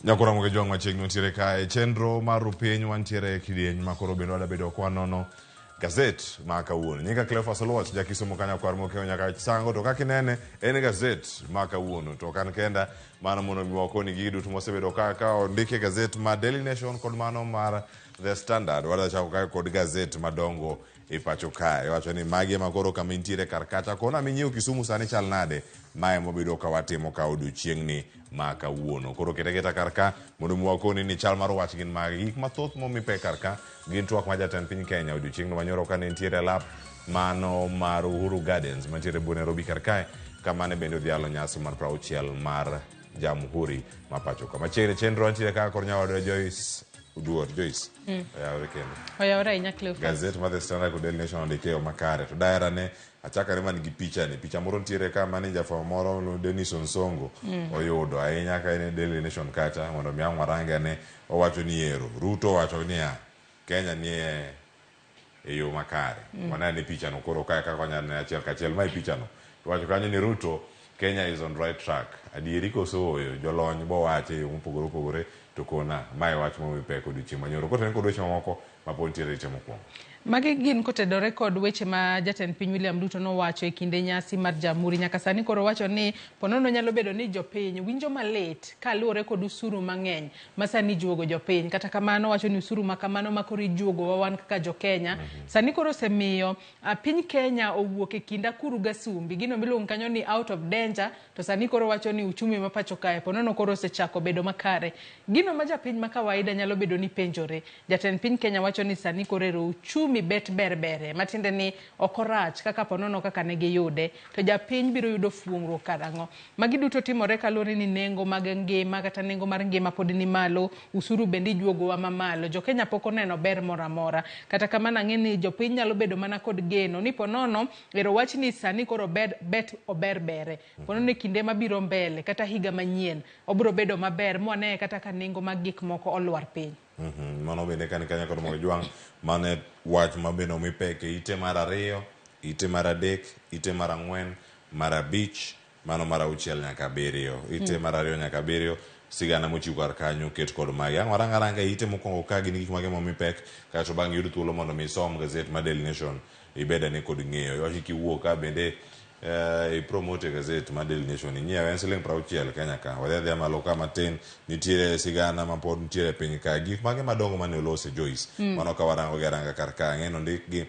Nyakora muke jwang machiegni ntiere kae chenro mar rupiny wantiere kidieny makoro bendo wada bedo kwa nono gazet ma kawuono. Nyinga Cleophas Oluoch jakisomo kanya kwar mokeo nyaka sango to kakinene en gazet ma kawuono to kan kenda mano mono miwakoni gigi duto mosebedo ka ondike gazet ma Daily Nation kod mano mar The Standard wada chako kae kod gazet madongo e pacho kae. Wacho ni magi makoro kama intiere karkacha kona minyiew Kisumu sani chal nade mae mobedo ka watimo ka odiochiengni ma kawuono. Koro ketegeta karka mondo mwakoni ni chal mar wach gin magi gik mathoth momipe karka gin twak ma jatend piny Kenya odiochiengno manyoro kane ntiere lap mano mar Uhuru Gardens mantiere buo Nairobi karkae kama ne bende odhialo nyasi mar 60 mar Jamhuri ma pacho ka. Machiegni chenro ntiere kaka kor nyawadwa Joyce Uduor. Joyce oyawre kendo oyawre ahinya Cleophas. Gazet mar The Standard kod Daily Nation ondike makare to daera ne achakare man gi picha moro ntiere ka mane jafwambo moro Dennis Onsongo oyudo ahinya ka en Daily Nation kacha mondo mi ang'warange ne owacho ni ero Ruto wacho niya Kenya nie e yo makare wanani picha no koro kae kaka wanyane achiel kachiel mai picha no wacho kanyo ni Ruto Kenya is on right track adieri koso jolony bo wache yo mopogore opogore to kona mai wach momipe kod chieng' manyoro koten kod weche mamoko mapod ntiere riche mokwongo. Magi gin kotedore kod weche ma jatend piny William Ruto nowacho e kinde nyasi mar Jamhuri nyaka sani koro wacho ni ponono nyalo bedo ni jopiny winjo malit kaluwore kod usuru mang'eny ma sani juogo jopiny. Kata kamano wacho ni usuru ma kamano ma koro ijuogo wawan kaka jo Kenya sani koro osemiyo piny Kenya owuok e kind akuru gasumbi gino miluongo kanyo ni out of danger to sani koro wacho ni uchumi ma pacho kae ponono koro osechako bedo makare. Gino ma japiny ma kawaida nyalo bedo ni penjore jatend piny Kenya wacho ni sani koro ero uchumi bet berbere matinde ni okorach kaka ponono kaka ne giyude to japiny biro yudo fuong'ruok karang'o. Magi duto timore kaluwore ni nengo mag ngima kata nengo mar ngima pod ni malo, usuru bende ijuogo wa mamalo. Jo Kenya pok oneno ber moro amora. Kata kamano ang'e ni jopiny nyalo bedo mana kod geno ni ponono ero wach ni sani koro bet oberbere ponono e kinde mabiro mbele kata higa manyien obiro bedo maber mwane kata ka nengo mag gik moko olwar piny. Mano bende kan kanya kod mogo jwang mane wach mabeno mipeke ite mar 2 ite mar 3 ite mar 4 mar 5 mano mar 6 nyaka 7 ite mar 2 nyaka 7 sigana mochiw kar kanyo ket kod magi ang'waranga ite mokwongo ka gin gik mage momipek kato bang' yud thuolo mondo misom gazet mar Daily Nation ibedane kod ng'eyo yoki kiwuok ka bende i promote gazet mar Daily Nation inyiewe en siling 60 Kenya ka wadhi malo ka matin nitiere sigana ma pod nitiere piny ka gik mage madongo mane olose Joyce mano ka warango garanga kar ka ng'eno ndik gi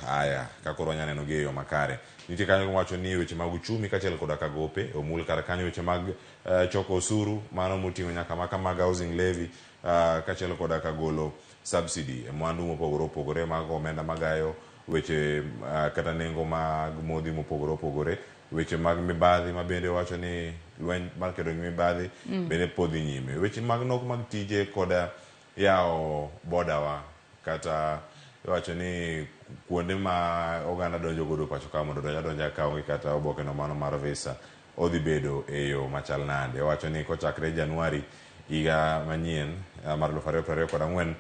aya ka koro nyaneno gi yo makare nitie kanyo wacho ni weche mag uchumi kachiel koda ka gope omul kar kanyo weche mag choko osuru mano moting'o nyaka maka mag housing levy kachiel koda ka golo subsidy mwandu mopogore opogore mag omenda magayo weche kata nengo mag modhi mopogore opogore weche mag mibadhi ma bende wacho ni lweny mar kedo gi mibadhi bende podhi nyime weche mag nok mag tije koda yao bodawa kata wacho ni kuonde ma oganda donjo godo pacho ka mondo donja kaonge kata oboke no mano mar visa odhi bedo e yo machal nade wacho ni kochakre Januari higa manyien mar 2024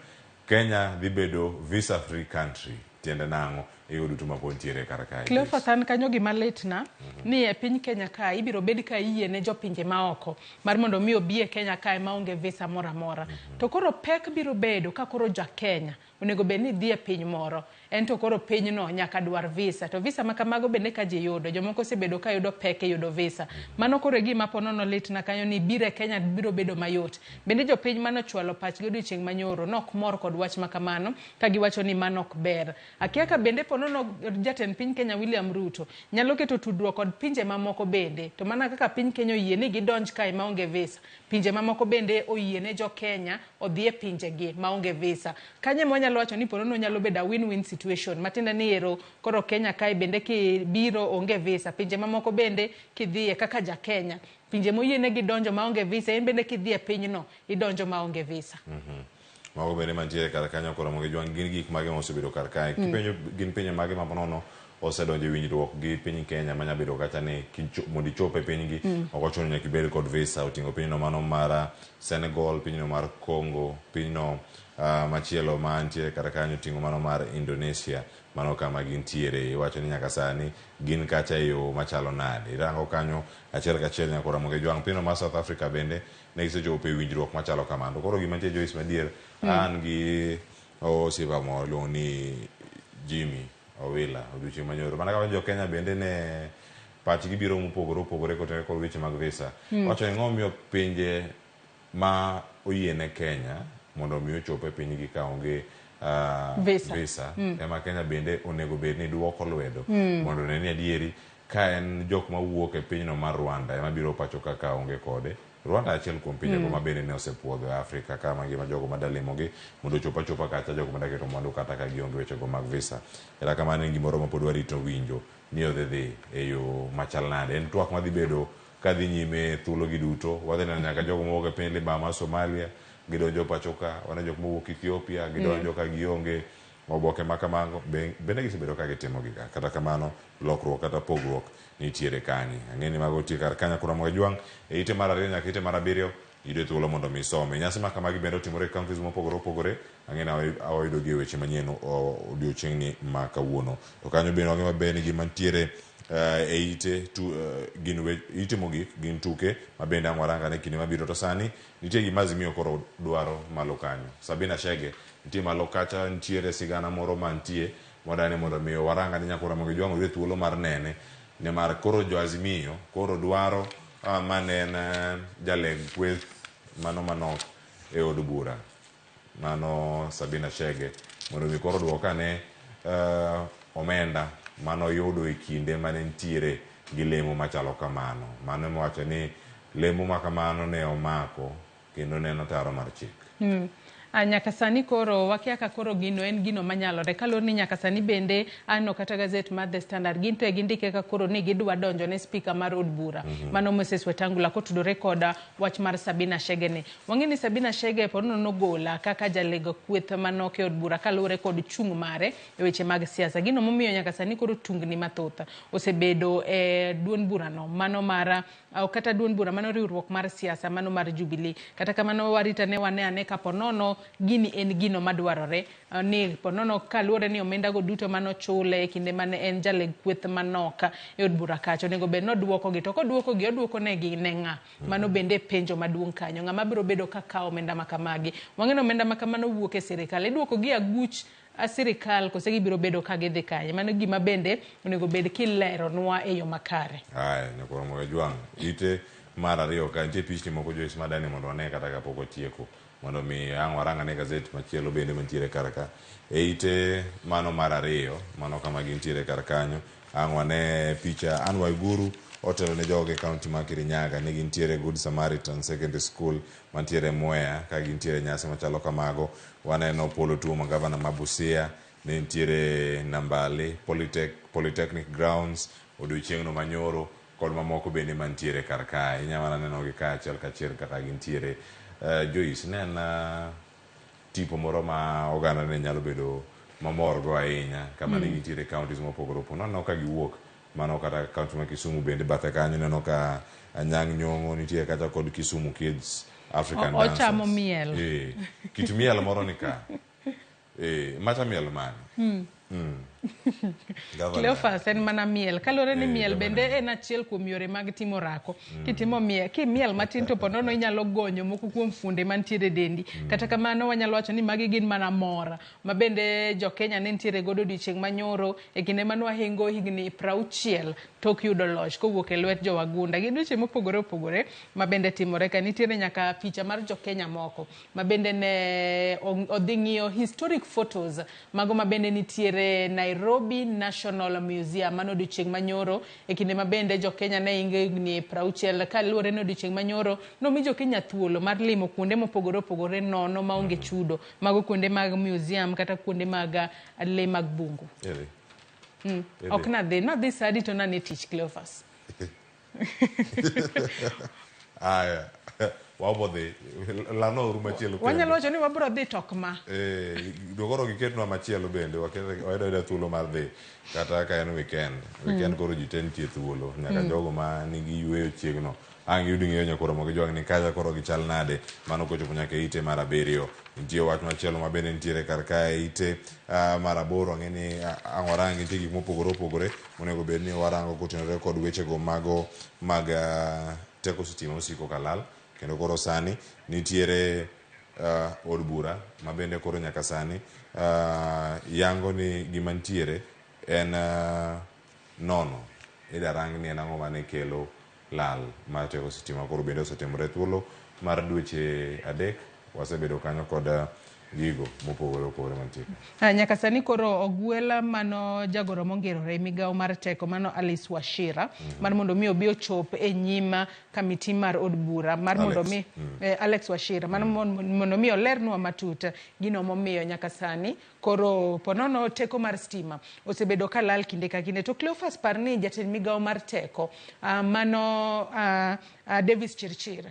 Kenya dhi bedo visa free country tiende nango e duto ma pontiere kar kae. Cleophas an kanyo gima litna ni e piny Kenya ka ibiro bed ka yie ne jopinje maoko mar mondo mi obi e Kenya kae maonge visa mora mora to koro pek biro bedo ka koro ja Kenya onego bed ni dhi e piny moro ento koro pinyno nyaka dwar visa to visa ma kamago bende ka ji yudo jomoko osebedo ka yudo pek e yudo visa mano koro gima ponono litna kanyo ni biro e Kenya biro bedo mayot bende jopiny mano chwalo pachgi odiochieng' manyoro nok mor kod wach ma kamano ka giwacho ni mano ok ber. Akia ka bende ponono jatend piny Kenya William Ruto nyalo keto tudruok kod pinje mamoko bende to mana kaka piny Kenya oyie ni gidonj kae maonge visa pinje mamoko bende oyie ne jo Kenya odhi e pinje gi maonge visa kanye mwanyalo wacho ni ponono nyalo bedo win-win situation matinda ni ero koro Kenya kae bende ki biro onge visa pinje mamoko bende kidhie kaka ja Kenya pinje moyie ne gidonjo maonge visa en bende kidhie pinyno idonjo maonge visa. Mago bende mantiere kar kanyo koro mogo jwang gin gik mage mosebedo kar kae kipenjo gin pinje mage ma ponono osedonjo winjruok gi piny Kenya manya bedo kacha ni mondo ichope pinygi ok ochuno nyaka ibed kod visa. Oting'o pinyno mano mar Senegal, pinyno mar Congo, pinyno machielo mantie kata kanyo oting'o mano mar Indonesia, mano kama gintiere. Iwacho ni nyaka sani gin kacha e yo machalo nade. Irango kanyo achiel kachiel nyaka Ramogi Jwang', pinyno mar South Africa bende ne gisechopo e winjruok machalo kamano. Koro gima nitie Joyce madier, an gi osiepa moro iluongo ni Jimmy Owila odiochieng' manyoro, mana kaka jo Kenya bende ne pachgi biro mopogore opogore kotenore kod weche mag visa. Wacho ni ng'omiyo pinje ma oyiene Kenya mondo mi ochop e pinygi ka onge visa ema Kenya bende onego bed ni duoko lwedo mondo ne ni adieri ka en jok mawuok e pinyno mar Rwanda ema biro pacho ka onge kode. Rwanda achiel kuom pinjego ma bende ne osepuodho e Afrika ka mangima jogo madalimogi mondo ochop achopa kacha jogo madaketo mwandu kata ka gionge wechego mag visa. Kata kamano en gimoro ma pod warito winjo ni odhi dhi e yo machal nade. En twak madhi bedo kadhi nyime thuolo gi duto. Wadhi neno nyaka jogo mawuok e piny Libama, Somalia gidonjo pacho ka, wana jok mawuok Ethiopia gidonjo ka gionge oboke ma kamago bende gisebedo ka gitimo giga. Kata kamano lokruok kata pogruok nitiere kanyi. Ang'eni mago tie kar kanya kura Ramogi Jwang' e ite mar 2 nyaka ite mar 7 yudo thuolo mondo mi some. Nyasi ma kamagi bende otimore e counties mopogore opogore. Ang'eni awayudo gi weche manyien odiochieng'ni ma kawuono. To kanyo bende wang'e maber ni gima ntiere e ite ite mogik gin tuke ma bende ang' waranga ne kinde mabiro. To sani nitie gima Azimio koro dwaro malo kanyo. Sabina Chege nitie malo kacha, nitiere sigana moro mantie modani mondo mi waranga ni nyaka Ramogi Jwang' oyud thuolo mar nene nimar koro jo Azimio koro dwaro manen jaleg kweth mano manok e od bura mano Sabina Chege mondo mi koro duokane omenda mano yudo e kinde mane ntiere gi lemo machalo kamano. Mano emowacho ni lemo ma kamano ne omako kendo neno taro mar chik. Nyaka sani koro wakia ka koro gino en gino manyalore kalor ni nyaka sani bende ano kata gazet mar The Standard ginto e gindike ka koro ni gidwa donjo ne speaker mar od bura mano Moses Wetangula kotudore koda wach mar Sabina Chege ni. Wang'eni Sabina Chege ponono nogola kaka jalega kweth manok e od bura kalore kod chung' mare e weche mag siasa. Gino momiyo nyaka sani koro tungni mathoth osebedo e duond bura no mano mar kata duond bura mano riwruok mar siasa mano mar Jubilee. Kata kamano warita ne wane ane ka ponono gini en gino madwarore ni ponono kaluore ni omenda go duto mano chule e kinde mane en jaleg kweth manok e od bura kacho nego bed no duoko gi to koduoko gi oduoko ne gi ne ng'a mano bende penjo maduong' kanyo ng'ama biro bedo ka kawo omenda makamagi. Wang'eno omenda makamano wuok e sirikal iduoko gi aguch sirikal kose gibiro bedo ka gidhi kanye. Mano gima bende onego bed kilero nwa e yo makare. Nyaka Ramogi Jwang' ite mar 2 ka nitie pichni moko Joyce madani mondo wane kata kapok otieko mondo mi ang' waranga ne gazet machielo bende mantiere kar ka e ite mano mar 2 mano kama gintiere kar kanyo. Ang' wane picha Anne Waiguru otelo ne joge kaunti ma Kirinyaga ne gintiere Good Samaritan Secondary School mantiere Mwea ka gintiere nyasi machalo kamago. Waneno Polo Tuoma gavana ma Busia ne ntiere Nambale Polytechnic Grounds odiochieng'no manyoro kod mamoko bende mantiere kar kae. Inyamana neno gi ka achiel kachiel kaka gintiere. Joyce ne en tipo moro ma oganda ne nyalo bedo mamor go ahinya kama ne gintiere counties mopogore opogore. Neno ka giwuok mano kata kaunti ma Kisumu bende bathe kanyo neno ka Anyang' Nyong'o nitie kata kod Kisumu Kids African Dancers. Ochamo miel. Kit miel moro ni ka. Macha miel mane? Cleophas en mana miel kalore ni miel bende en achiel kuom yore mag timo rako. Kitimo miel miel matin to ponono inyalo gonyo moko kuom funde mantiere dendi. Kata kamano wanyalo wacho ni magi gin mana mor ma bende jo Kenya ne ntiere godo odiochieng' manyoro e kinde mane wahingo higni 60 tok yudo loch kowuok e lwet jo wagunda. Gin weche mopogore opogore ma bende timore ka nitiere nyaka picha mar jo Kenya moko ma bende ne odhi ng'iyo historic photos mago ma bende nitiere Nairobi National Museum mano odiochieng' manyoro e kinde ma bende jo Kenya ne hingo higni 60 ka luore no odiochieng' manyoro nomi jo Kenya thuolo mar limo kuonde mopogore opogore nono maonge chudo mago kuonde mag museum kata kuonde mag le mag bungu. Ok nadhi sadi to nane tich Cleophas. aya wabodhi lano uru machielo wanyalo wacho ni wabro dhi tokma dogoro giketnwa machielo bende wayudo thuolo mar dhi kata ka en weekend koro ji te nitie thuolo nyaka jogo ma nigi yweyo chiegno ang' yud ng'eyo nyakoro gi jwang' ni kacha koro gichal nade mano kochopo nyaka ite mar 7. Nitie wach machielo ma bende nitiere kar kae ite mar 8 ang'e ni ang' warangi nitie gik mopogore opogore monego bed ni warango kotenore kod wechego mago mag teko sitima osiko kalal kendo koro sani nitiere od bura ma bende koro nyaka sani yango ni gima nitiere en nono idarang ni en ang'o mane kelo lal mar teko sitima koro bende osetimore thuolo mar dweche 3 wasebedo kanyo kod gigo mopogore opogore mantie nyaka sani koro ogwela mano jagoro mongerore migawo mar teko mano Alice Wachira mar mondo mi obi ochop e nyima kamiti mar od bura mar mondo mi Alex Wachira mar mondo mi olernwa matut gino momiyo nyaka sani koro ponono teko mar stima osebedo kalal kinde ka kinde to Cleophas Parni jatend migawo mar teko mano Davis Chirchir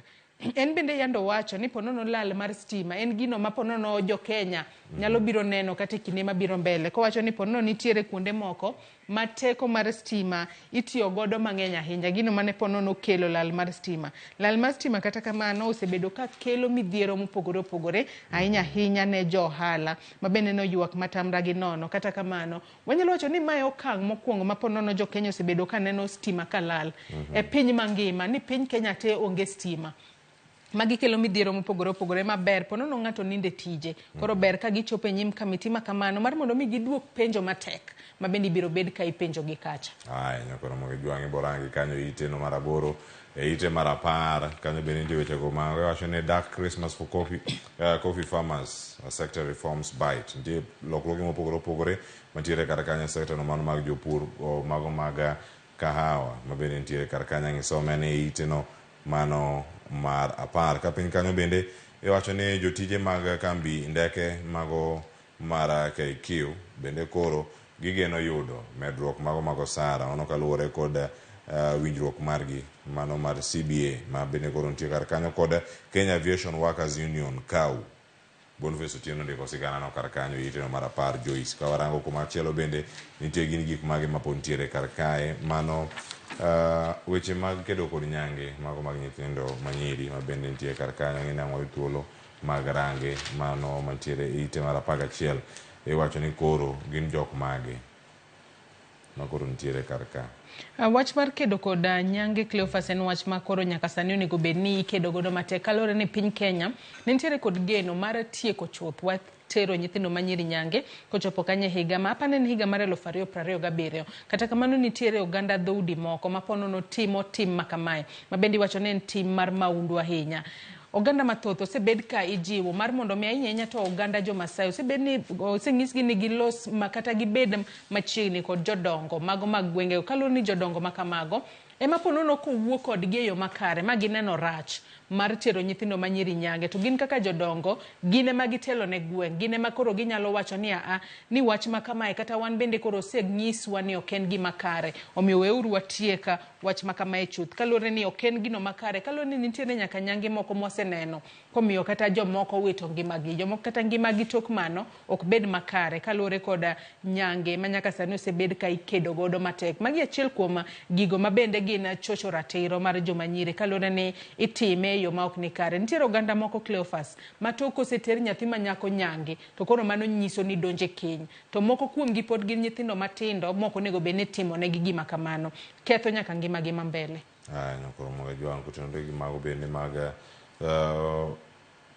en bende yando wacho ni ponono lal mar stima en gino ma ponono jo Kenya nyalo biro neno kata kinde mabiro mbele ko wacho ni ponono nitiere kuonde moko ma teko mar stima itiyo godo mang'eny ahinya gino mane ponono kelo lal mar stima kata kamano osebedo ka kelo midhiero mopogore opogore ahinya ne jo ohala ma bende no ywak matamra gi nono kata kamano wanyalo wacho ni mae okang' mokwongo ma ponono jo Kenya osebedo ka neno stima kalal e piny mangima ni piny Kenya te onge stima magi kelo midhiero mopogore opogore maber ponono ng'ato ninde tije koro ber ka gichopo e nyim kamiti ma kamano mar mondo mi giduok penjo matek ma bende biro bed ka ipenjo gi kacha nyakoro mogi jwang'i borangi kanyo ite no mar 8 e ite mar 10 kanyo bende nitie wechego ma wacho ni Dark Christmas for coffee farmers sector reforms bite nitie lokruoge mopogore opogore mantiere kar kanyo sector no mano mag jopur mago mag kahawa ma bende nitiere kar kanyo ng'isome ni ite no mano mar 10 ka piny kanyo bende iwacho ni jotije mag kambi ndeke mago mar KQ bende koro gigeno yudo medruok mago mag osara ono kaluwore kod winjruok margi mano mar CBA ma bende koro nitie kar kanyo kod Kenya Aviation Workers Union KAU Boniface Otieno ndiko sigana no kar kanyo ite no mar 10 Joyce ka warango kumachielo bende nitie gin gik mage ma pod nitiere kar kae mano weche mag kedo kod nyange mago mag nyithindo manyiri ma bende nitie kar kanyo ng'e nang'o thuolo mag range mano mantiere ite mar 11 iwacho ni koro gin jok mage ma koro nitiere kar ka wach mar kedo kod nyange Cleophas en wach ma koro nyaka sani onego bed ni ikedo godo matek kalore ni piny Kenya nitiere kod geno mar tieko chuth tero nyithindo manyiri nyange kochopo kanye higa ma apane ni higa mar 2027 kata kamano nitiere oganda dhoudi moko ma ponono timo tim makamae ma bende wacho ni en tim mar maundu ahinya oganda mathoth osebed ka ijiwo mar mondo mi ahinya to oganda jo Masai osebed ni oseng'isgi ni gilos makata gibed machiegni kod jodongo mago mag gwenge kaloro ni jodongo makamago ema ponono kowuok kodgi e yo makare ma gineno rach mar tero nyithindo manyiri nyange to gin kaka jodongo gine ma gitelo ne gweng gine ma koro ginyalo wacho ni ni wach ma kamae kata wan bende koro oseng'iswa ni ok en gima kare omiyo weuru watieka wach ma kamae chuth kalore ni ok en gino makare kalore ni nitiere nyaka nyange moko moseneno komiyo kata jomoko wito ngimagi jomoko kata ngimagi tok mano ok bed makare kalore koda nyange ma nyaka sani osebed ka ikedo godo matek magi achiel kuom gigo ma bende gin chocho ratiro mar joma nyiri kalore ni itime yo ma ok ni kare nitiere oganda moko Cleophas ma tok oseter nyathi ma nyako nyange to koro mano nyiso ni donje keny to moko kuom gi pod gin nyithindo matindo moko nego bed ni timo ne gima kamano ketho nyaka ngima gi mbele nyakoro moga jwang' kutenore gi mago bende mag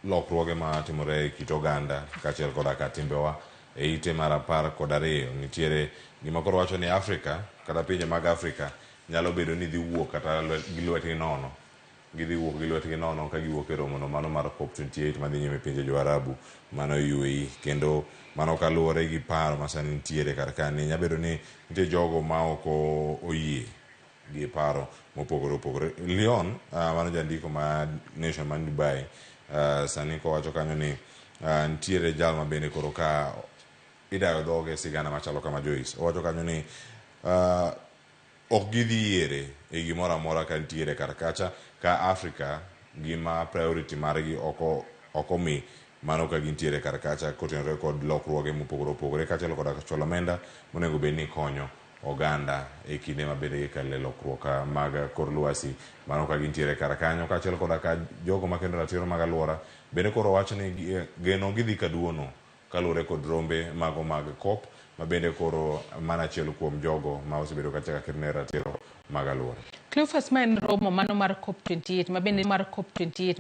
lokruoge ma timore e kit oganda kaachiel koda ka timbewa e ite mar 12 nitiere gima koro wacho ni Afrika kata pinje mag Afrika nyalo bedo ni dhi wuok kata gi lwetgi nono gidhi wuok gi lwetgi nono ka giwuok e romono mano mar COP28 madhi nyime pinje jo Arabu mano UAE kendo mano kaluwore gi paro ma sani nitiere kar ka ni nyabedo ni nitie jogo ma ok oyie gi paro mopogore opogore Leon mano jandiko ma Nation man Dubai sani kowacho kanyo ni nitiere jal ma bende koro ka idayo dhoge sigana machalo kama Joyce owacho kanyo ni ok gidhi yiere e gimoro amora ka nitiere kar kacha ka Africa gima priority margi oko mi mano ka gintiere kar kacha kotenore kod lokruoge mopogore opogore kaachiel koda cholo omenda monego bed ni konyo oganda e kinde mabende gikale lokruok mag kor lwasi mano ka gintiere kar kanyo kaachiel koda ka jogo makendo ratiro mag alwora bende koro wach ni geno gidhi kaduono kaluwore kod rombe mago mag COP ma bende koro mana achiel kuom jogo ma osebedo ka chaka kirne ratiro mag alwora. Cleophas, ma en romo mano mar COP28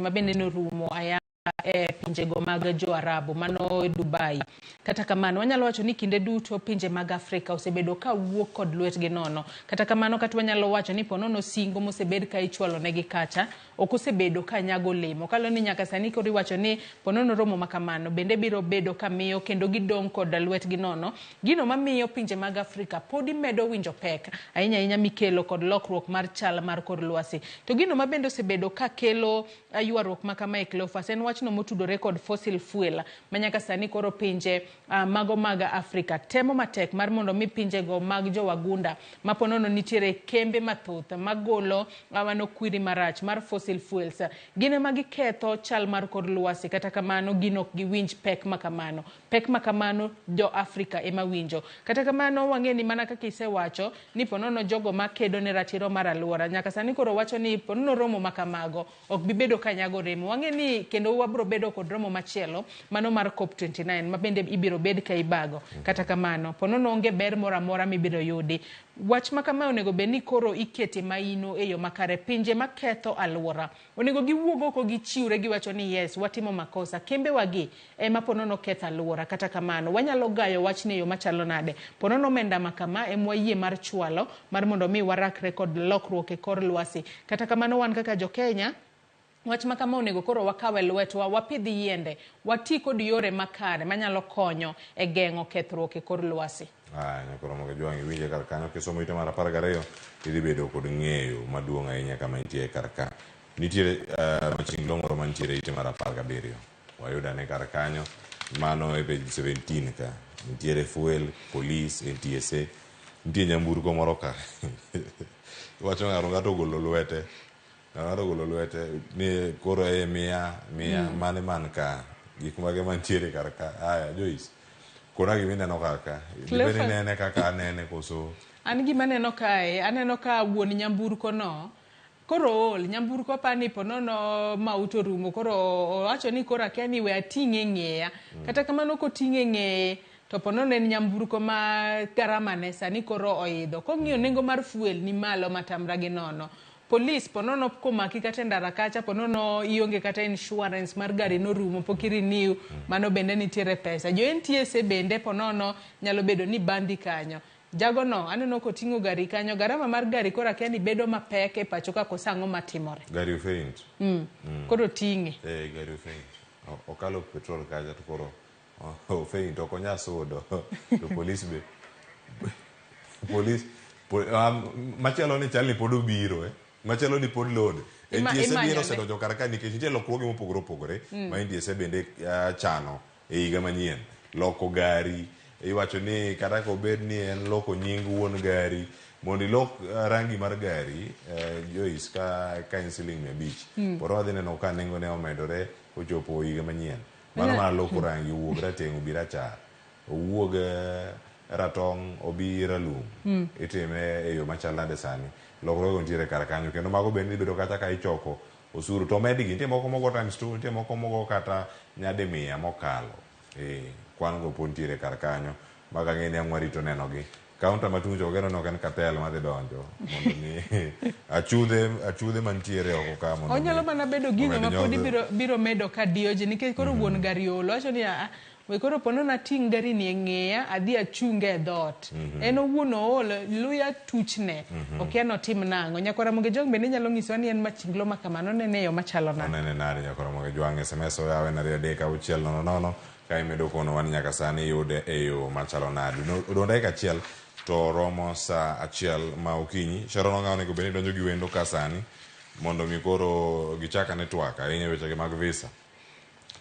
ma bende norumo aya e pinjego mag jo Arabu mano Dubai. Kata kamano wanyalo wacho ni kinde duto pinje mag Afrika osebedo ka wuok kod lwetgi nono. Kata kamano kata wanyalo wacho ni ponono singo mosebed ka ichwalo negi kacha ok osebedo ka nyago olemo. Kalo ni nyaka sani koro iwacho ni ponono romo makamano bende biro bedo ka miyo kendo gidong kod lwetgi nono. Gino mamiyo pinje mag Afrika podi medo winjo pek ahinya mikelo kod lokruok mar chal mar kor lwasi. To gino mabende osebedo ka kelo ywaruok makama e Cleophas en wachno motudore kod fossil fuel manyaka sani koro pinje mago mag Afrika temo matek mar mondo mi pinjego mag jo wagunda maponono nitiere kembe mathoth magolo wano kwiri marach mar fossil fuels gine magiketho chal mar kor lwasi. Kata kamano gino giwinj pek makamano jo Afrika ema winjo. Kata kamano wang'eni mana kaka isewacho ni ponono jogo makedo ne ratiro mar alwora nyaka sani koro wacho ni ponono romo makamago ok bibedo ka nyago remo. Wang'eni kendo wabro bedo kod romo machielo mano mar COP29 ma bende ibiro bed ka ibago. Kata kamano ponono onge ber moro amora mibiro yudi. Wach makama onego bed ni koro ikete maino e yo makare. Pinje maketho alwora onego giwuogo oko gichiwre giwacho ni yes watimo makosa kembe wagi ema ponono ketho alwora. Kata kamano wanyalo gayo wachni e yo machalo nade. Ponono omenda makama emwayie mar chwalo mar mondo mi warakre kod lokruok e kor lwasi. Kata kamano wan kaka jo Kenya wach makama onego koro wakawe lwetwa wapidhi yiende wati kod yore makare manyalo konyo e geng'o kethruok e kor lwasi. Nyakoro moge jwangi winje kar kanyo kisomo ite mar 12 idhi bedo kod ng'eyo maduong' ahinya kama nitie kar ka. Nitiere machinglo moro mantiere ite mar 17 wayudane kar kanyo mano e page 17 ka nitiere fuel, police, NTSA, nitie nyamburko moro ka wacho ng'ato golo lwete ni koro e miya mane man ka gik mage mantiere kar ka. Joyce kona gima ineno kar ka dibeni nene kaka anene koso an gima aneno kae aneno ka wuon nyamburko no koro ol nyamburko pani ponono mauto rumo koro owacho ni koro akia ni we ating'e ng'eya. Kata kamano koting'e ng'eye to ponono en nyamburko ma garama ne sani koro oidho kong'iyo nengo mar fuel ni malo matamra gi nono. Police ponono komaki kata ndara kacha ponono ionge kata insurance mar gari no rumo pokiri renew mano bende nitiere pesa. Jo NTSA bende ponono nyalo bedo ni bandi kanyo. Jago no aneno koting'o gari kanyo garama mar gari koro akia ni bedo mapek e pacho ka kosang'o matimore. Gari ofeint. Koro ting'e. Gari ofeint. Okalo petrol kacha to koro ofeint okonya sodo. To police be police machielo ni chal ni pod obiro machielo ni pod load. NTSA biro sedonjo kar ka nikech nitie lokruoge mopogore opogore ma NTSA bende chano e higa manyien. Loko gari iwacho ni kata kobed ni en loko nying wuon gari mondo ilok rangi mar gari Joyce ka en siling 500 poro wadhi neno ka nengo ne omedore ochopo higa manyien. Mano mana loko rangi owuog rateng' obi rachar owuog ratong' obi ralum itime e yo machal nade sani lokruoge nitiere kar kanyo kendo mago bende ibedo kata ka ichoko osuru to medgi nitie moko mogo times 2 nitie moko mogo kata nyadi 100 mokalo kwan go pod nitiere kar kanyo maga ng'eni ang'warito nenogi. Kaunta matunjo ogero nok en katel madhi donjo mondo ni achudhe mantiere oko ka mondo onyalo mana bedo gino ma pod biro medo ka dioje nikech koro wuon gari olo wacho ni we koro ponono ating' gari ni e ng'eya adhi achunge e dhot en owuon ool luya tuchne okia notim nang'o. Nyakora Moge Jwang bende nyalo ng'isowa ni en machinglo makamano nene yo machalo nade. Nene nade Nyakora Moge Jwang SMS oyawe na 3 ka imedo kono wan nyaka sani yude e yo machalo nade. Odong' dakika achiel to romo sa 1 ma okinyi. Sharon Ong'aw onego bende donjo gi wendo ka sani mondo mi koro gichaka ne twak ahinya wechege mag visa.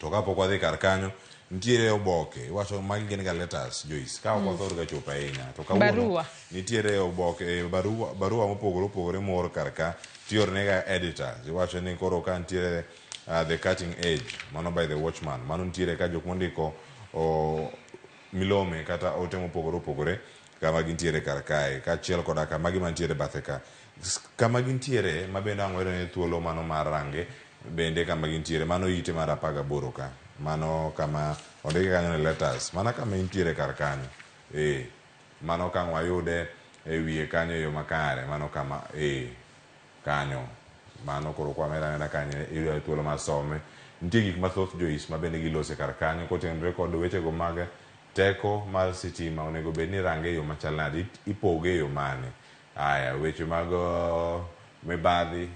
To kapok wadhi kar kanyo nitiere oboke iwacho magi gin ga letters Joyce ka ok othor ga chopo ahinya to Barua. nitiere oboke barua mopogore opogore moor kar ka tiorne ga editors iwacho ni koro ka nitiere the cutting edge mano by the Watchman mano nitiere ka jok mondiko milome kata ote mopogore opogore kama gintiere kar kae kaachiel koda kama gimantiere bathe ka kama gintiere ma bende ang'wero ne thuolo mano mar range bende kama gintiere mano ite mar 18 ka mano kama ondike kanyo ne letters mana kama intiere kar kanyo mano kama wayude e wiye kanyo yo makare mano kama kanyo mano koro kwamera kanyo iyudo thuolo mar some nitie gik mathoth Joyce ma bende gilose kar kanyo kotenore kod wechego mag teko mar sitima onego bed ni range yo machal nade ipoge yo mane aya weche mag mibadhi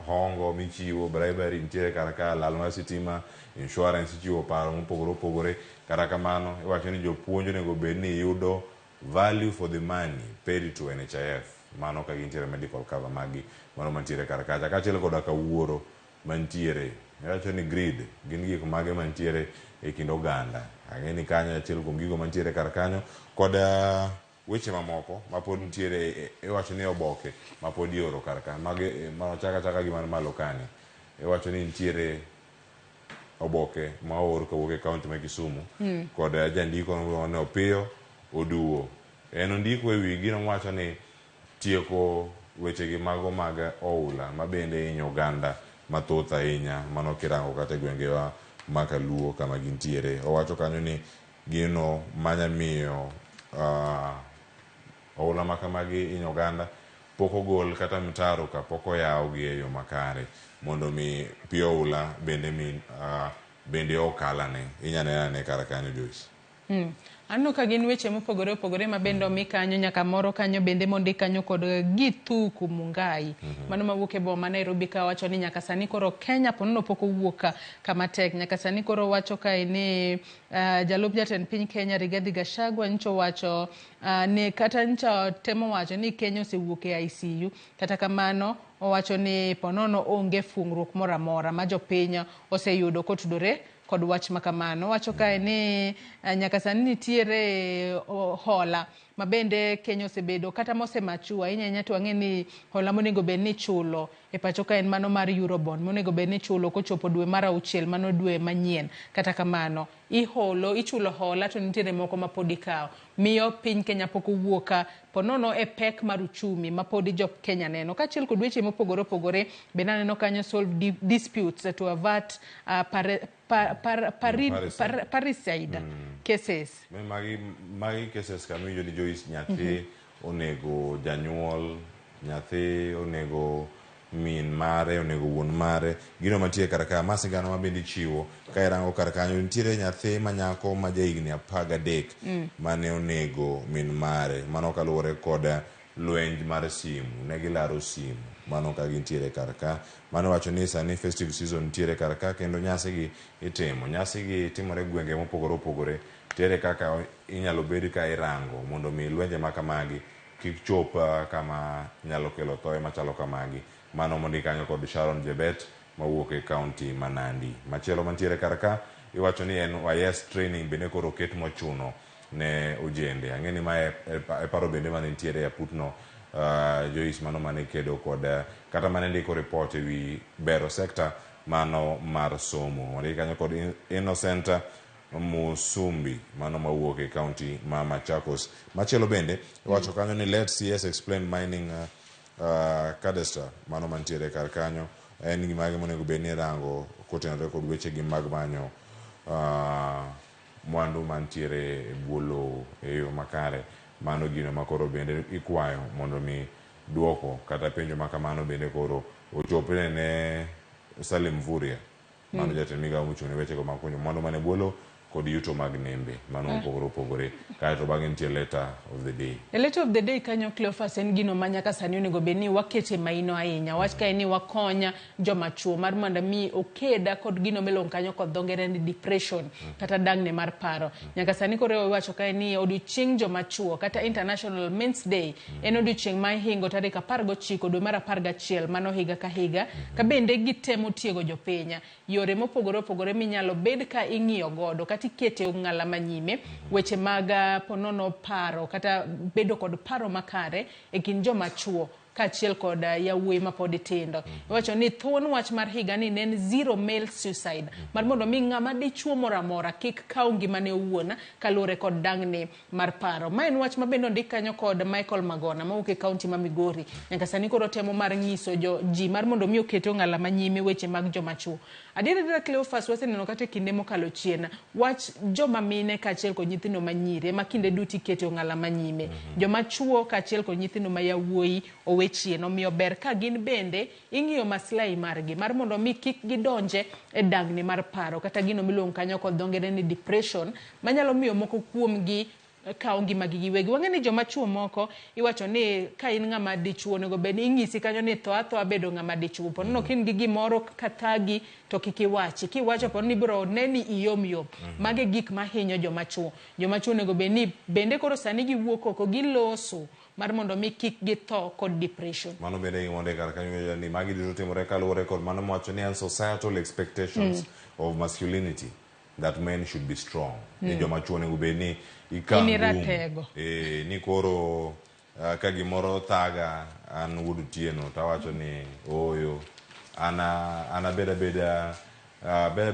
hongo michiwo bribery nitiere kar ka lal mar sitima insurance ichiwo paro mopogore opogore kata kamano iwacho ni jopuonj onego bed ni yudo value for the money paid to NHIF mano ka gintiere medical cover magi mano mantiere kar kacha kaachiel koda ka wuoro mantiere iwacho ni grid gin gik mage mantiere e kind oganda ang'e ni kanyo achiel kuom gigo mantiere kar kanyo kod weche mamoko mapod nitiere iwacho ni oboke mapod ioro kar ka machaka gi man malo kani iwacho ni nitiere oboke ma oor kawuok e kaunti ma Kisumu kod jandiko ne Opiyo Oduo en ondiko e wi gino mowacho ni tieko wechegi mago mag oula ma bende hinyo oganda mathoth ahinya mano kirango kata gwengewa makaluo kama gintiere owacho kanyo ni gino manyamiyo oula makamagi hinyo oganda pok ogol kata mtaro ka pok oyaw gi e yo makare mondo mi pi oula bende okalane inyanenane kar kanyo Joyce. Anno ka gin weche mopogore opogore ma bende omi kanyo nyaka moro kanyo bende mondi kanyo kod Githuku Mungai mano mawuok e boma Nairobi ka wacho ni nyaka sani koro Kenya ponono pok owuok kama tek nyaka sani koro wacho kae ni jalup jatend piny Kenya Rigathi Gachagua ncho wacho ni kata ncho temo wacho ni Kenya osewuok e ICU kata kamano owacho ni ponono onge fungruok moro amora ma jopiny oseyudo kotudore kod wach makamano wacho kae ni nyaka sani nitiere hola ma bende Kenya osebedo kata mosemachua inyanya to ang'e ni hola monego bed ni chulo e pacho ka en mano mar Eurobond monego bed ni chulo kochopo dwe mar 6 mano dwe manyien kata kamano ichulo hola to nitiere moko ma pod ikawo miyo piny Kenya pok owuok ponono e pek mar uchumi ma pod jo Kenya neno kaachiel kod weche mopogore opogore bende aneno kanyo solve disputes to avert parricide cases. Magi cases kamiyo ni Joyce nyathi onego janyuol nyathi onego min mare onego wuon mare gino mantie kar ka masingano ma bende chiwo ka irango kar kanyo nitiere nyathi manyako ma jahigni 13 mane onego min mare mano kaluwore kod lwenj mar simu ne gilaro simu mano ka gintiere kar ka mano wacho ni sani festive season nitiere kar ka kendo nyasigi timore gwenge mopogore opogore tiere kaka inyalo bed ka irango mondo mi lwenje makamagi kik chop kama nyalo kelo thoe machalo kamagi mano mondi kanyo kod Sharon Jebet mawuok e kaunti ma Nandi machielo mantiere kar ka iwacho ni NYS training bende koro ket mochuno ne ojende ang'e ni ma e paro bende mane nitiere e aputno Joyce mano mane kedo kod kata mane ndiko report e wi bero sekta mano mar somo mondi kanyo kod Innocent Musumbi mano mawuok e kaunti ma Machakos machielo bende iwacho kanyo ni let CS explain mining cadastre mano mantiere kar kanyo en gima monego bed ni rango kotenore kod wechegi mag manyo mwandu mantiere e bwo lowo e yo makare mano gino makoro bende ikwayo mondo mi duoko kata penjo makamano bende koro ochopne ne Salim Mvurya mano jatend migawo mochung' ne wechego mag kunyo mwandu mane bwo lowo kod yuto mag nembe mano opogore opogore kaeto bang'e nitie letter of the day. A letter of the day kanyo Cleophas en gino ma nyaka sani onego bed ni wakete maino ahinya wach kae ni wakonya joma chuo mar mondo mi okeda kod gino miluongo kanyo kod dho ngere ni depression kata dangne mar paro nyaka sani koro iwacho kae ni odiochieng' joma chuo kata International Men's Day en odiochieng' ma ihingo tarik 19 dwe mar 11 mano higa ka higa ka bende gitemo tiego jopiny yore mopogore opogore minyalo bed ka ing'iyo godo kata tikete ng'ala manyime weche mag ponono paro kata bedo kod paro makare e kind joma chuo kaachiel kod yawuoyi ma pod tindo. Iwacho ni thuon wach mar higa ni ne zero male suicide mar mondo mi ng'ama dichuo moro amora kik kaw ngimane owuon kaluwore kod dang'ni mar paro. Ma en wach ma bende ondik kanyo kod Michael Magona mawuok e kaunti ma Migori. Nyaka sani koro temo mar nyiso ji mar mondo mi oketo ng'ala manyime weche mag joma chuo. Adiera Cleophas waseneno kata kinde mokalo chien wach joma mine kaachiel kod nyithindo manyiri ma kinde duto iketo ng'ala manyime. Joma chuo kaachiel kod nyithindo ma yawuoyi owe chien, omiyo ber ka gin bende ing'iyo maslahi margi mar mondo mi kik gidonje e dang'ni mar paro kata gino miluongo kanyo kod dho ngere ni depression manyalo miyo moko kuomgi kawo ngimagi giwegi. Wang'eni joma chuo moko iwacho ni ka in ng'ama dichuo onego bed ni ing'isi kanyo ni tho athoa bedo ng'ama dichuo. Ponono ka in gi gimoro kathagi to kik iwachi. Kiwacho pono ni biro neni iyom yom. Mage gik mahinyo joma chuo. Joma chuo onego bed ni bende koro sani giwuok oko giloso mar mondo mi kik githo kod depression. Mano bende gimone kar kanyo ni magi duto timore kaluwore kod mano mwacho ni an societal expectations of masculinity that men should be strong. Ni joma chuo onego bed ni ratego. Ni koro ka gimoro thaga an wuod Tieno tawacho ni oyo ana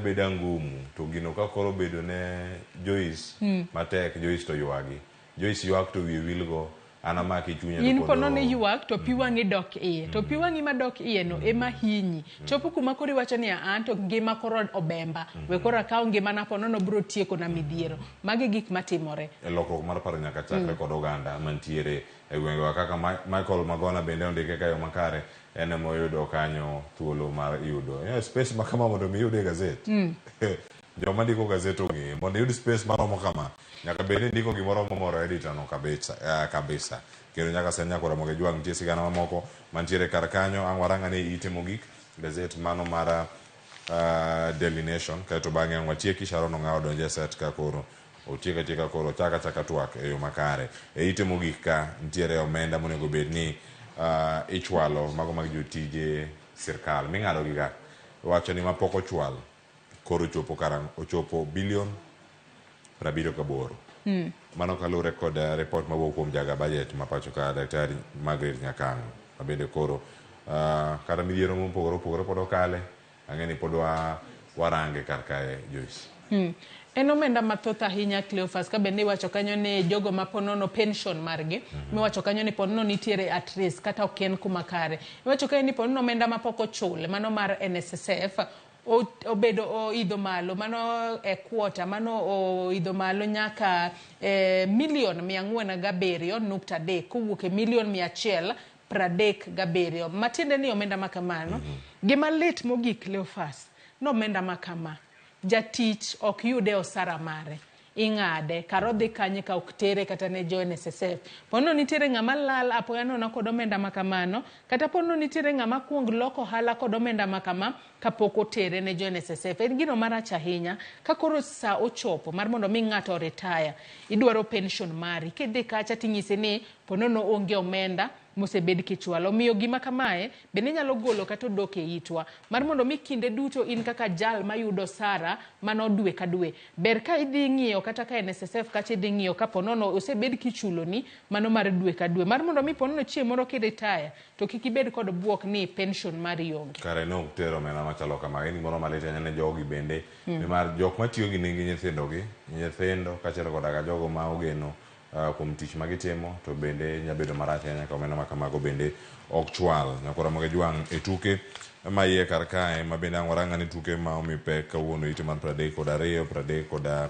beda ngumu to gino ka koro bedo ne Joyce matek Joyce to ywagi. Joyce ywak to wiye wilgo anamaki chunya in pono ne yuak to piwangi dok iye to piwangi ma dok iye no ema hinyi chopo kuma kori wacho ni an to ngima koro obemba we koro akaw ngima na pono no bro tieko na midhiero magi gik matimore e lokruok mar paro nyaka chakre kod oganda mantiere e gwenge kaka Michael Magona bende ondike kayo makare ene moyudo kanyo thuolo mar yudo space makama mondo mi yude gazet joma ndiko gazet ong'e mondo yud space maromo kama nyaka bed ni ndiko gimoro momoro editor no kabisa kendo nyaka sani nyaka romo gi jwang nitie sigana mamoko mantiere kar kanyo ang' waranga ni itimo gik gazet mano mar Daily Nation kaeto bang'e ang' watieki Sharon Ong'aw donje set ka koro otieka koro chaka twak e yo makare itimo gik ka nitiere omenda monego bed ni ichwalo mago mag jotije sirkal ming'ado giga wacho ni mapok ochwal koro ochopo bilion 78. Mano kalure kod report mawuok kuom jaga budget ma pacho ka Daktari Margaret Nyakang'o mabende koro kata midhiero mopogore pod okale ang'eni pod warange kar kae Joyce. En omenda mathoth ahinya Cleophas ka bende iwacho kanyo ni jogo ma ponono pension margi miwacho kanyo ni ponono nitiere at risk kata ok en kuma kare iwacho kanyo ni ponono omenda mapok ochul mano mar NSSF obedo oidho malo mano e kwota mano oidho malo nyaka milion 407.3 kowuok e milion 137 matiende ni omenda makamano gima lit mogik Cleophas no omenda makama jatich ok yude osara mare ing'ade karo dhi kanye ka ok tere kata ne jo NSSF pono nitiere ng'ama lal apoya nono kod omenda makamano kata pono nitiere ng'ama kuong loko hala kod omenda makama kapok otere ne jo NSSF en gino marach ahinya ka koro sa ochopo mar mondo mi ng'ato retire idwaro pension mari kidhi kacha ting'ise ni ponono onge omenda mosebed kichwalo miyo gima kamae bende nyalo golo kata odok e itwa mar mondo mi kinde duto in kaka jal mayudo sara mano dwe ka dwe ber ka idhi ng'iyo kata ka NSSF kacha idhi ng'iyo ka ponono osebed kichulo ni mano mar dwe ka dwe mar mondo mi ponono chieng' moro ki retire to kik ibed kod buok ni pension mari onge kare no tero mena machalo kama en gimoro malit ne jogi bende mar jok matiyo gi nyithindo kaachiel koda jogo ma ogeno kuom tich magitimo to bende nyabedo marach nyaka omenda makamago bende ok chwal nyaka romo gi jwang' e tuke ma iye kar kae ma bende ang' waranga ni tuke ma omi pek kawuono ite man 32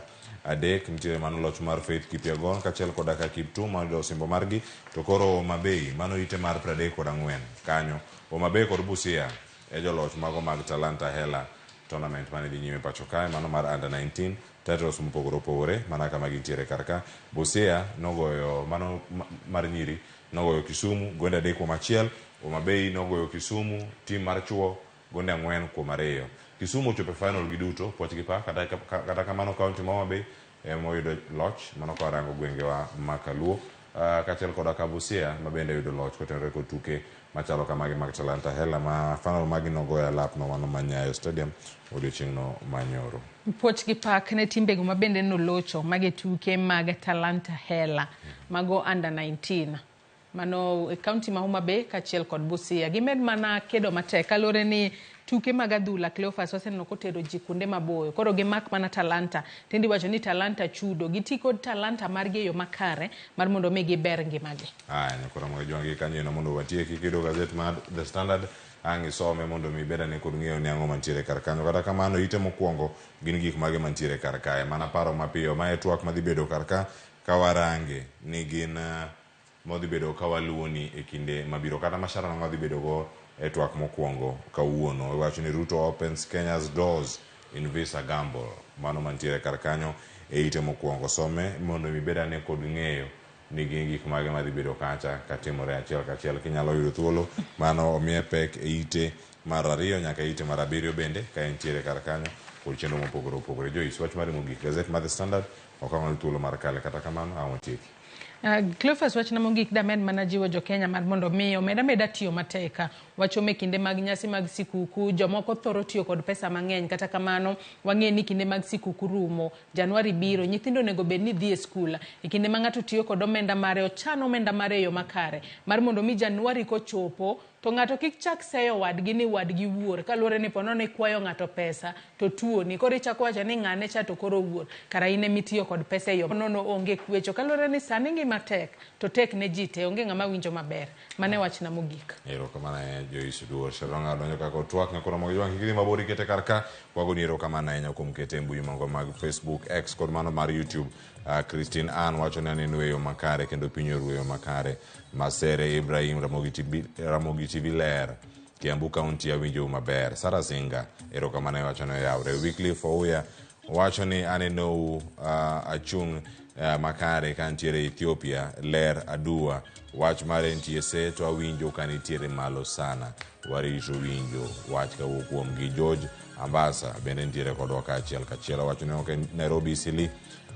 nitiere mano loch mar Faith Kipyegon kaachiel koda ka Kiptum mayudo osimbo margi to koro Homa Bay mano ite mar 34 kanyo Homa Bay kod Busia e joloch mago mag Talanta Hela tournament mane dhi nyime pacho kae mano mar under 19 titles mopogore opogore mana kama gintiere kar ka Busia nogoyo mano mar nyiri nogoyo Kisumu gonde 3-1 Homa Bay nogoyo Kisumu tim mar chuo gonde 4-2 Kisumu ochopo final giduto poch gi pa kata kamano county ma Homa Bay moyudo loch mano ka rango gwenge wa Makaluo kaachiel koda ka Busia mabende yudo loch kotenore kod tuke machalo kamagi mag Talanta Hela ma final magi nogoyo alap no mano Manyayo Stadium odiochieng'no manyoro. puoch gi pak ne timbego ma bende nolocho mage tuke mag Talanta Hela mago under 19 mano e kaunti ma Homa Bay kachiel kod Busia. Gimed mana kedo matek kalore ni tuke mag adhula Cleophas waseneno kotero ji kuonde maboyo, koro gimak mana Talanta. Tendi wacho ni Talanta chudo, giti kod Talanta margi e yo makare mar mondo mi giber ngimagi. Nyakora mga jwangi kanyo ino mondo watieki kido gazet mar The Standard angi some mondo mi beda ne kod ng'eyo ni ang'o mantiere kar kanyo. Kata kamano ite mokwongo gin gik mage mantiere kar kae, mana paro mapiyo ma e twak madhi bedo kar ka kawarange ni gin modhi bedo kawaluoni e kinde mabiro, kata mashara na madhi bedo go e twak mokwongo kawuono. Iwacho ni Ruto opens Kenya's doors in Visa Gamble, mano mantiere kar kanyo e ite mokwongo. Some mondo mi beda ne kod ng'eyo ni gin gik mage madhi bedo kacha katimore achiel kachiel. Kinyalo yudo thuolo mano omiye pek e ite mar 2 nyaka ite mar 7 bende ka entiere kar kanyo kod chenro mopogore opogore. Joyce, wach mari mogik gazet mar The Standard okang'o thuolo mar kale, kata kamano awon tieki. Cleophas wachna mogik damed mana jiwo jo Kenya mar mondo mi omeda tiyo mateka. Wacho me kinde mag nyasi mag sikuku jomoko thoro tiyo kod pesa mang'eny, kata kamano wang'e ni kinde mag sikuku rumo, Januari biro, nyithindo nego bed ni dhi e skul. E kinde ma ng'ato tiyo kod omenda mare, ochano omenda mare e yo makare mar mondo mi Januari kochopo to ng'ato kik chak seyo wadgi ni wadgi wuor kaluwore ni pono ne kwayo ng'ato pesa to tuo ni koro ichako wacho ni ng'ane cha to koro wuor kara ine mitiyo kod pesa e yo nono onge kwecho kaluwore ni sani ngima tek to tek ne ji te onge ng'ama winjo maber. Mane wachna mogik. Erokamano Joyce Duor Sharonga donjo kako twak ng'akoro mag jwangi kidhi mabor ikete kar ka wagoni erokamano ahinya kuom kete e mbui mango mag Facebook, X kod mano mar YouTube. Christine Ann wacho ni aneno e yo makare kendo piny oru e yo makare. Masere Ibrahim Ramogi TV Ler Kiambu County awinjo maber. Sara Singa erokamano wacho ni yawre. Wycliffe Ouya wacho ni aneno achung' makare ka ntiere Ethiopia. Ler Adua wach mare ntiese to awinjo ka nitiere malo sana, warito winjo wach kawuok kuom gi. George Ambasa bende ntiere kodwa kachiel kachiel, wacho ni ok Nairobi Sili.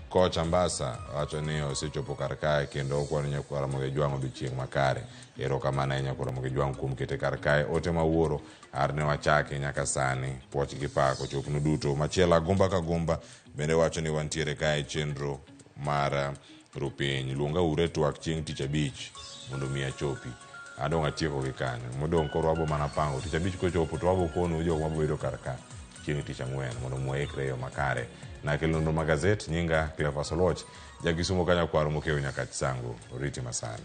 Koch Ambasa wacho ni osechopo kar kae kendo okwano nyakwara moge jwang' odiochieng' makare. Erokamano nyakwara moge jwang' kuom kete kar kae. Ote mawuoro arne wachake nyaka sani poch gi pako chopno duto. Machiela Gumba ka Gumba bende wacho ni wantiere kae chenro mar rupiny. Luonga ure twak chieng' tich abich mondo mi achopi. Adong' atieko gi kanyo modong' koro wabo mana pango tich abich kochopo to wabo kono jok mabedo kar ka chieng' tich ang'wen mondo mwaikre yo makare. Na kelo ndo magazet nyinga Cleophas Oloch jagisumo kanya kwaro mokeo nyaka Chisango. Oriti masani.